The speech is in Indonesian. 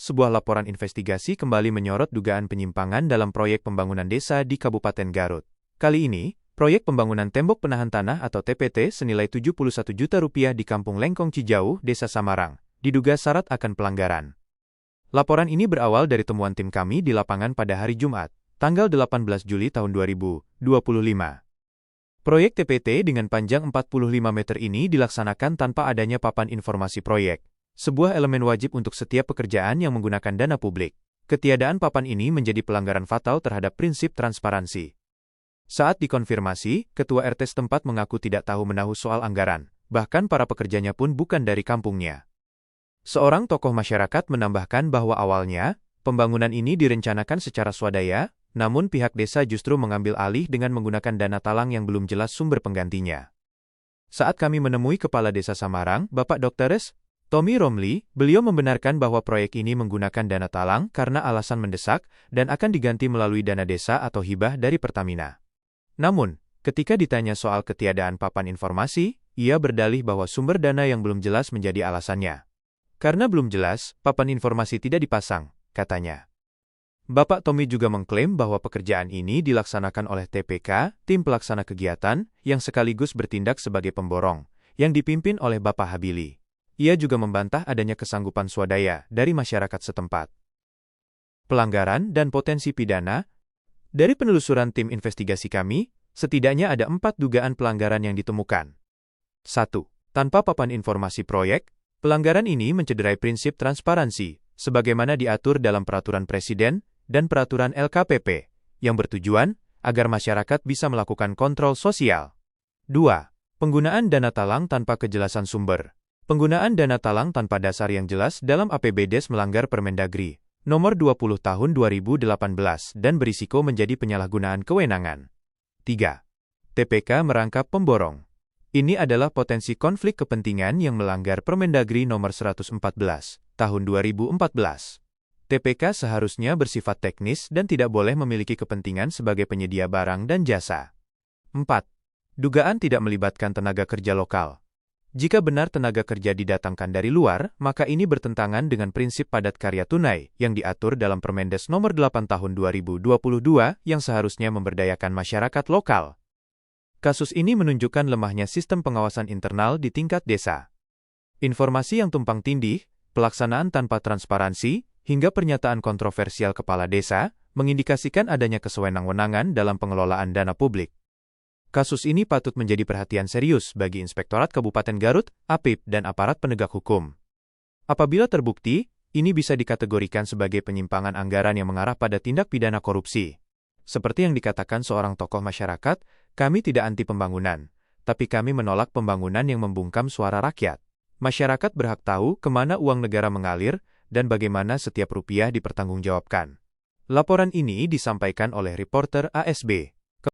sebuah laporan investigasi kembali menyorot dugaan penyimpangan dalam proyek pembangunan desa di Kabupaten Garut. Kali ini, proyek pembangunan tembok penahan tanah atau TPT senilai Rp71 juta di Kampung Lengkong Cijauh, Desa Samarang, diduga syarat akan pelanggaran. Laporan ini berawal dari temuan tim kami di lapangan pada hari Jumat, tanggal 18 Juli tahun 2025. Proyek TPT dengan panjang 45 meter ini dilaksanakan tanpa adanya papan informasi proyek, sebuah elemen wajib untuk setiap pekerjaan yang menggunakan dana publik. Ketiadaan papan ini menjadi pelanggaran fatal terhadap prinsip transparansi. Saat dikonfirmasi, Ketua RT setempat mengaku tidak tahu menahu soal anggaran, bahkan para pekerjanya pun bukan dari kampungnya. Seorang tokoh masyarakat menambahkan bahwa awalnya, pembangunan ini direncanakan secara swadaya, namun pihak desa justru mengambil alih dengan menggunakan dana talang yang belum jelas sumber penggantinya. Saat kami menemui Kepala Desa Samarang, Bapak Drs. Tommy Romli, beliau membenarkan bahwa proyek ini menggunakan dana talang karena alasan mendesak dan akan diganti melalui dana desa atau hibah dari Pertamina. Namun, ketika ditanya soal ketiadaan papan informasi, ia berdalih bahwa sumber dana yang belum jelas menjadi alasannya. Karena belum jelas, papan informasi tidak dipasang, katanya. Bapak Tommy juga mengklaim bahwa pekerjaan ini dilaksanakan oleh TPK, tim pelaksana kegiatan, yang sekaligus bertindak sebagai pemborong, yang dipimpin oleh Bapak Habili. Ia juga membantah adanya kesanggupan swadaya dari masyarakat setempat. Pelanggaran dan potensi pidana. Dari penelusuran tim investigasi kami, setidaknya ada 4 dugaan pelanggaran yang ditemukan. 1. Tanpa papan informasi proyek, pelanggaran ini mencederai prinsip transparansi, sebagaimana diatur dalam Peraturan Presiden dan Peraturan LKPP, yang bertujuan agar masyarakat bisa melakukan kontrol sosial. 2. Penggunaan dana talang tanpa kejelasan sumber. Penggunaan dana talang tanpa dasar yang jelas dalam APBDes melanggar Permendagri Nomor 20 Tahun 2018 dan berisiko menjadi penyalahgunaan kewenangan. 3. TPK merangkap pemborong. Ini adalah potensi konflik kepentingan yang melanggar Permendagri Nomor 114 Tahun 2014. TPK seharusnya bersifat teknis dan tidak boleh memiliki kepentingan sebagai penyedia barang dan jasa. 4. Dugaan tidak melibatkan tenaga kerja lokal. Jika benar tenaga kerja didatangkan dari luar, maka ini bertentangan dengan prinsip padat karya tunai yang diatur dalam Permendes Nomor 8 Tahun 2022 yang seharusnya memberdayakan masyarakat lokal. Kasus ini menunjukkan lemahnya sistem pengawasan internal di tingkat desa. Informasi yang tumpang tindih, pelaksanaan tanpa transparansi, hingga pernyataan kontroversial kepala desa, mengindikasikan adanya kesewenang-wenangan dalam pengelolaan dana publik. Kasus ini patut menjadi perhatian serius bagi Inspektorat Kabupaten Garut, APIP, dan aparat penegak hukum. Apabila terbukti, ini bisa dikategorikan sebagai penyimpangan anggaran yang mengarah pada tindak pidana korupsi. Seperti yang dikatakan seorang tokoh masyarakat, kami tidak anti pembangunan, tapi kami menolak pembangunan yang membungkam suara rakyat. Masyarakat berhak tahu kemana uang negara mengalir dan bagaimana setiap rupiah dipertanggungjawabkan. Laporan ini disampaikan oleh reporter ASB.